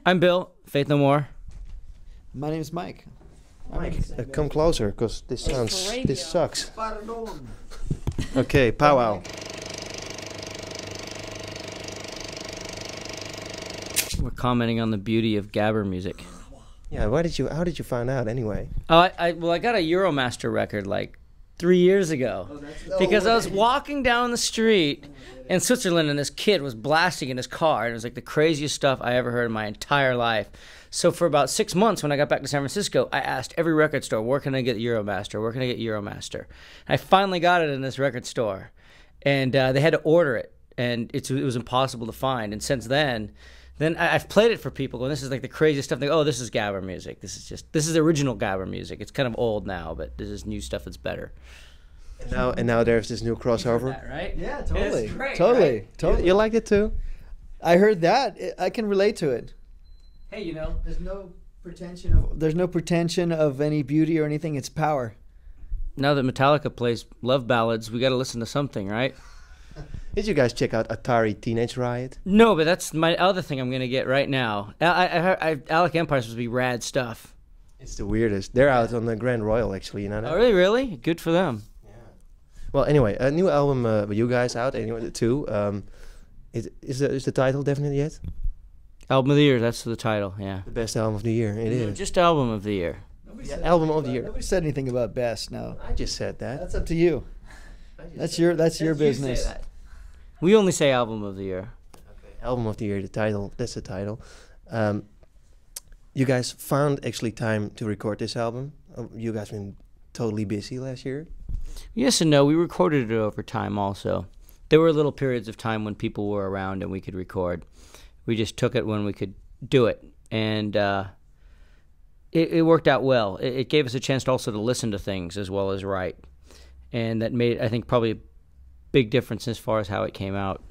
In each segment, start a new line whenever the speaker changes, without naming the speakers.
I'm Bill. Faith No More.
My name's Mike.
Mike, come closer, because this sucks. Okay, powwow.
We're commenting on the beauty of gabber music.
Yeah, how did you find out anyway?
Oh, I got a Euromaster record like 3 years ago because I was walking down the street in Switzerland and this kid was blasting in his car, and it was like the craziest stuff I ever heard in my entire life. So for about 6 months when I got back to San Francisco, I asked every record store, where can I get Euromaster? Where can I get Euromaster? And I finally got it in this record store, and they had to order it, and it was impossible to find. And since then I've played it for people, and this is like the craziest stuff. They go, oh, this is gabber music. This is original gabber music. It's kind of old now, but this is new stuff that's better.
And now there's this new crossover.
That, right?
Yeah, totally.
It's great,
totally.
right?
Totally.
You liked it too?
I heard that. I can relate to it.
Hey, you know,
There's no pretension of any beauty or anything. It's power.
now that Metallica plays love ballads, we got to listen to something, right?
Did you guys check out Atari Teenage Riot?
No, but that's my other thing I'm going to get right now. Alec Empire's supposed to be rad stuff.
It's the weirdest. They're out on the Grand Royal, actually, you know that?
Oh, really? Good for them.
Yeah. Well, anyway, a new album with you guys out, anyway, too. Is the title definite yet?
Album of the year, that's the title, yeah.
The best album of the year, it is.
Just album of the year.
Album of the year.
Nobody said anything about best. No,
I just said that.
that's up to you. That's your business.
We only say album of the year.
Okay. Album of the year, the title. That's the title. You guys found actually time to record this album. You guys been totally busy last year.
Yes and no. We recorded it over time also. There were little periods of time when people were around and we could record. We just took it when we could do it. And it worked out well. It gave us a chance to also to listen to things as well as write. And that made, I think, probably a big difference as far as how it came out.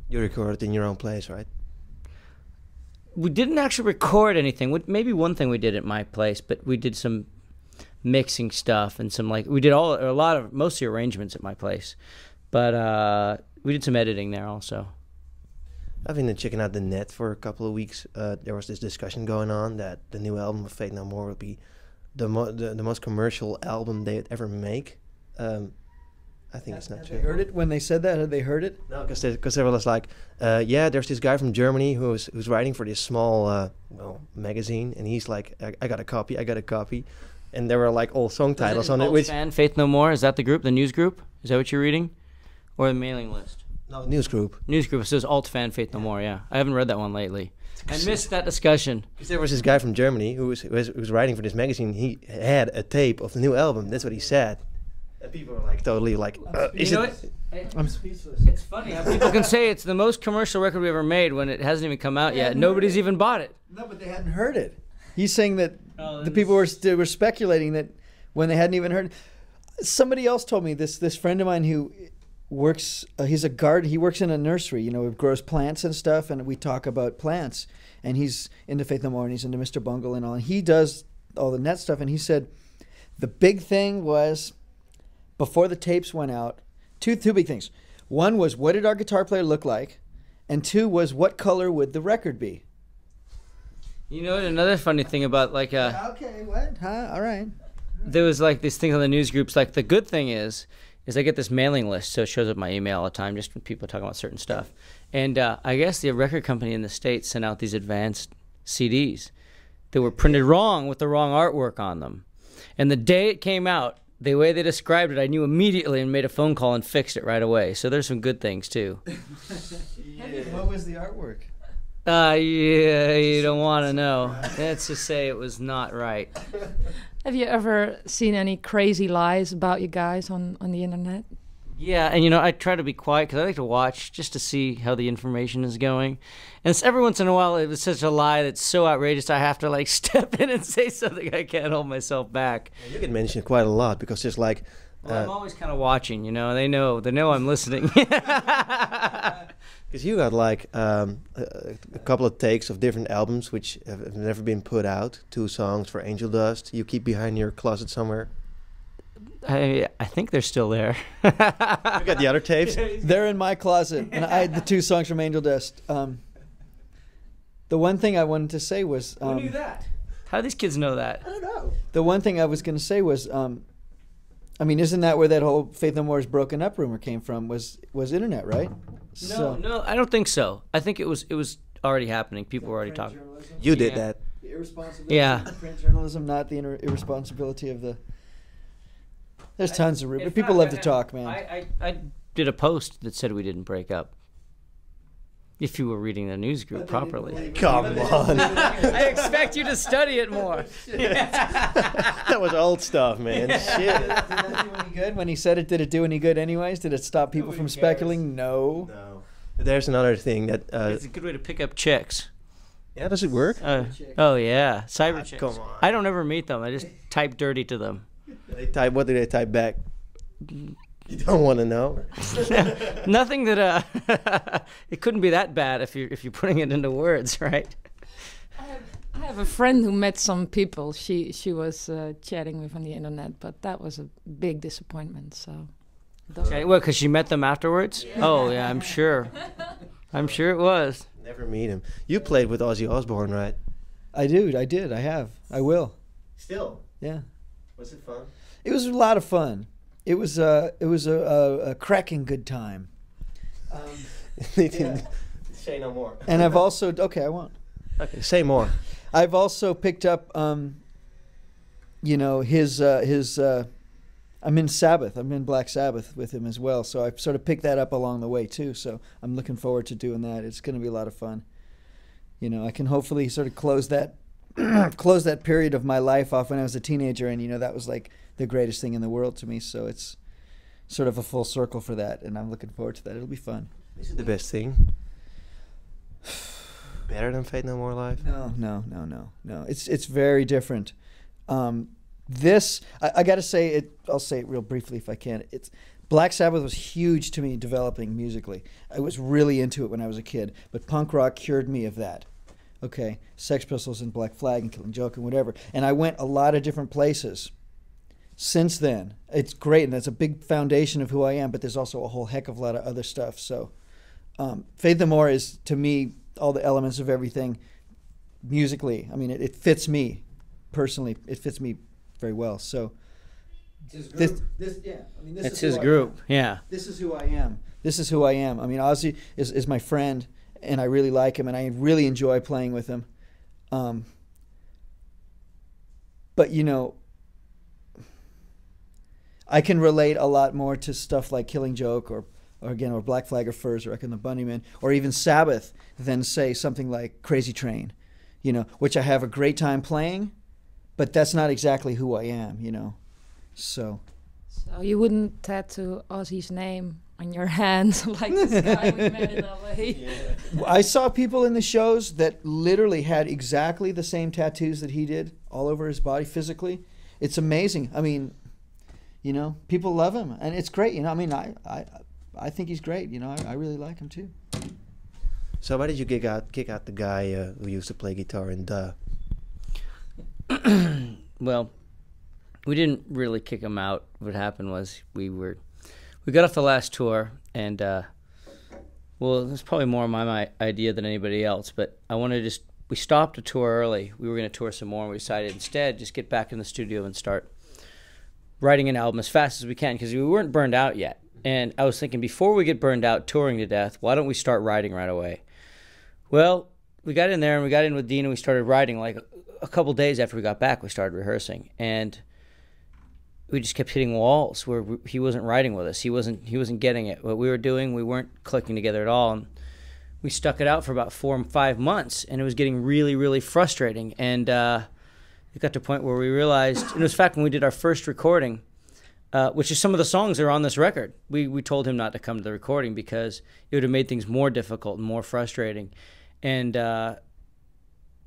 You recorded in your own place, right?
We didn't actually record anything. Maybe one thing we did at my place, but we did some mixing stuff and some we did mostly arrangements at my place. But we did some editing there also.
I've been checking out the net for a couple of weeks. There was this discussion going on that the new album of Faith No More would be the most commercial album they'd ever make. I think it's not
Had
true.
they heard it when they said that? Had they heard it?
No, because they were like, yeah, there's this guy from Germany who's writing for this small magazine, and he's like, I got a copy, and there were like all song titles on it. Which
fan Faith No More, is that the group, the news group? Is that what you're reading, or the mailing list?
No, news group.
News group. It says alt fan Faith No More. Yeah, I haven't read that one lately. I missed that discussion.
Because there was this guy from Germany who was writing for this magazine. He had a tape of the new album. That's what he said. And people were like totally like,
I'm speechless.
It's funny how people can say it's the most commercial record we ever made when it hasn't even come out yet. Nobody's even bought it.
No, but they hadn't heard it. He's saying that the people were speculating that when they hadn't even heard it. Somebody else told me this friend of mine who works, he's a garden, he works in a nursery, grows plants and stuff, and we talk about plants. And he's into Faith No More, and he's into Mr. Bungle and all, and he does all the net stuff, and he said the big thing was, before the tapes went out, two big things. One was, what did our guitar player look like? And two was, what color would the record be?
Another funny thing about
Okay, what? Huh? All right.
There was these things on the news groups. The good thing is I get this mailing list, so it shows up my email all the time, just when people are talking about certain stuff. And I guess the record company in the States sent out these advanced CDs that were printed wrong with the wrong artwork on them. And the day it came out, the way they described it, I knew immediately and made a phone call and fixed it right away. So there's some good things, too.
What was the artwork?
Yeah, you don't want to know. Let's just say it was not right.
Have you ever seen any crazy lies about you guys on the internet?
Yeah, and I try to be quiet because I like to watch just to see how the information is going. And it's every once in a while, it's such a lie that's so outrageous I have to step in and say something. I can't hold myself back.
You get mentioned quite a lot because there's
Well, I'm always kind of watching, They know I'm listening.
Because you got a couple of takes of different albums which have never been put out. 2 songs for Angel Dust. You keep behind your closet somewhere.
I think they're still there.
You got the other tapes?
They're in my closet, and I had the 2 songs from Angel Dust. The one thing I wanted to say was...
Who knew that? How do these kids know that?
I don't know.
The one thing I was going to say was, I mean, isn't that where that whole Faith No More's broken up rumor came from? Was internet, right?
No, I don't think so. I think it was already happening. People were already talking.
You did that.
The irresponsibility of print journalism, not the irresponsibility of the... There's tons of rumors. People love to talk, man.
I did a post that said we didn't break up. If you were reading the news group properly.
Come on.
I expect you to study it more.
That was old stuff, man. Shit.
Did that do any good? When he said it, did it do any good anyways? Did it stop people from speculating? No.
There's another thing that...
it's a good way to pick up chicks.
Yeah, does it work?
Oh, yeah. Cyber chicks.
Come on.
I don't ever meet them. I just type dirty to them.
What do they type back? You don't want to know.
Nothing that it couldn't be that bad if you're putting it into words, right?
I have a friend who met some people she was chatting with on the internet, but that was a big disappointment. So.
Okay, well, because she met them afterwards? Yeah. Oh yeah, I'm sure. I'm sure it was.
Never meet him. You played with Ozzy Osbourne, right?
I did. I have. I will.
Still.
Yeah.
Was it fun?
It was a lot of fun. It was a cracking good time.
Say no more.
And I've also I won't.
Okay, say more.
I've also picked up, his. I'm in Sabbath. I'm in Black Sabbath with him as well. So I've sort of picked that up along the way too. So I'm looking forward to doing that. It's going to be a lot of fun. I can hopefully sort of close that period of my life off when I was a teenager, and that was like the greatest thing in the world to me. So it's sort of a full circle for that, and I'm looking forward to that. It'll be fun.
Is it the best thing? Better than Faith No More live?
No. It's very different. This I got to say it. I'll say it real briefly if I can. It's Black Sabbath was huge to me developing musically. I was really into it when I was a kid, but punk rock cured me of that. Okay, Sex Pistols and Black Flag and Killing Joke and whatever. And I went a lot of different places since then. It's great, and that's a big foundation of who I am, but there's also a whole heck of a lot of other stuff. So Faith No More is, to me, all the elements of everything musically. I mean, it fits me personally. It fits me very well. So this
It's his group. Yeah.
This is who I am. I mean, Ozzy is my friend, and I really like him, and I really enjoy playing with him. But I can relate a lot more to stuff like Killing Joke or Black Flag or Furs or Echo and the Bunnymen or even Sabbath than say something like Crazy Train, which I have a great time playing, but that's not exactly who I am, So
you wouldn't tattoo Ozzy's name on your hand like this guy we met in LA?
Yeah.
I saw people in the shows that literally had exactly the same tattoos that he did all over his body physically. It's amazing. I mean, people love him, and it's great. I mean, I think he's great. I really like him too.
So why did you kick out the guy who used to play guitar in Duh?
Well, we didn't really kick him out. What happened was we got off the last tour, and well, it's probably more my idea than anybody else, but we stopped a tour early. We were going to tour some more, and we decided instead just get back in the studio and start writing an album as fast as we can, because we weren't burned out yet. And I was thinking, before we get burned out touring to death, why don't we start writing right away? Well, we got in there, and we got in with Dean, and we started writing. Like a couple days after we got back, we started rehearsing, and we just kept hitting walls where he wasn't writing with us. He wasn't getting it. What we were doing, we weren't clicking together at all. And we stuck it out for about 4 or 5 months, and it was getting really, really frustrating. And it got to a point where we realized, and it was in fact when we did our first recording, which is some of the songs that are on this record. We told him not to come to the recording because it would have made things more difficult and more frustrating. And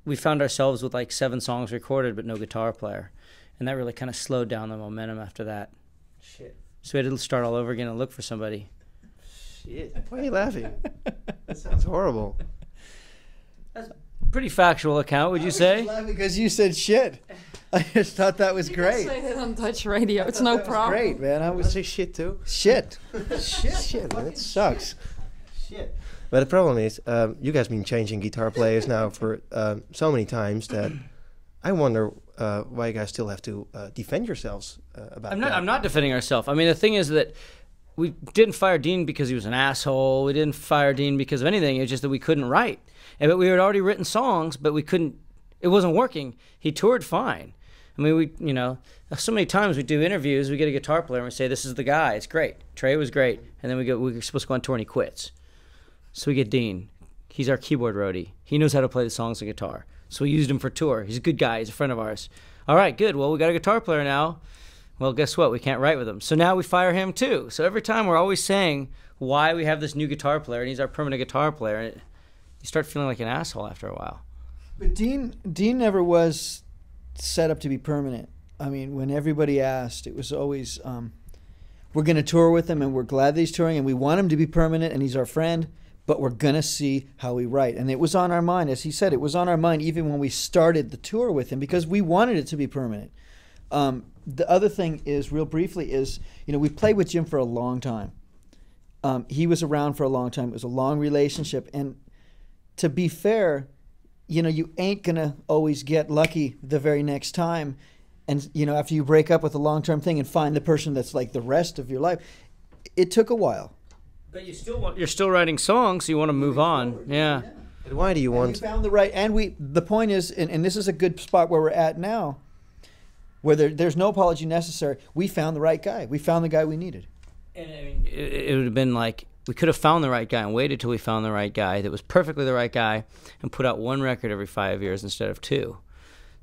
we found ourselves with like 7 songs recorded but no guitar player. And that really kind of slowed down the momentum after that.
Shit.
So we had to start all over again and look for somebody.
Shit. Why are you laughing? That sounds horrible.
That's a pretty factual account, would you say?
I was laughing because you said shit. I just thought that was great.
You can say that on Dutch radio. It's no problem.
Great, man. I
I
was
say shit too.
shit.
Shit, man. It sucks. Shit. But the problem is, you guys been changing guitar players now for so many times that I wonder why you guys still have to defend yourselves about that.
I'm not defending ourselves. I mean, the thing is that we didn't fire Dean because he was an asshole. We didn't fire Dean because of anything. It's just that we couldn't write. But we had already written songs, but we couldn't. It wasn't working. He toured fine. I mean, so many times we do interviews, we get a guitar player and we say, this is the guy, it's great. Trey was great. And then we're supposed to go on tour and he quits. So we get Dean. He's our keyboard roadie. He knows how to play the songs on guitar. So we used him for tour. He's a good guy. He's a friend of ours. All right, good. Well, we got a guitar player now. Well, guess what? We can't write with him. So now we fire him too. So every time we're always saying why we have this new guitar player and he's our permanent guitar player. And you start feeling like an asshole after a while.
But Dean never was set up to be permanent. I mean, when everybody asked, it was always, we're going to tour with him and we're glad that he's touring and we want him to be permanent and he's our friend, but we're going to see how we write. And it was on our mind, as he said, it was on our mind even when we started the tour with him because we wanted it to be permanent. The other thing is, real briefly, is, we played with Jim for a long time. He was around for a long time. It was a long relationship. And to be fair, you ain't going to always get lucky the very next time. And, after you break up with a long-term thing and find the person that's like the rest of your life, it took a while.
But you're still writing songs, so you want to move on. Yeah.
But why do you want...
We found the right... And the point is, and this is a good spot where we're at now, where there's no apology necessary. We found the right guy. We found the guy we needed.
And I mean, it would have been like, we could have found the right guy and waited till we found the right guy that was perfectly the right guy and put out one record every 5 years instead of two.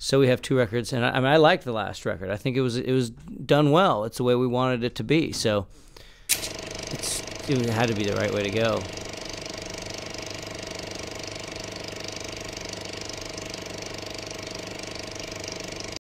So we have two records, and I liked the last record. I think it was done well. It's the way we wanted it to be. So it had to be the right way to go.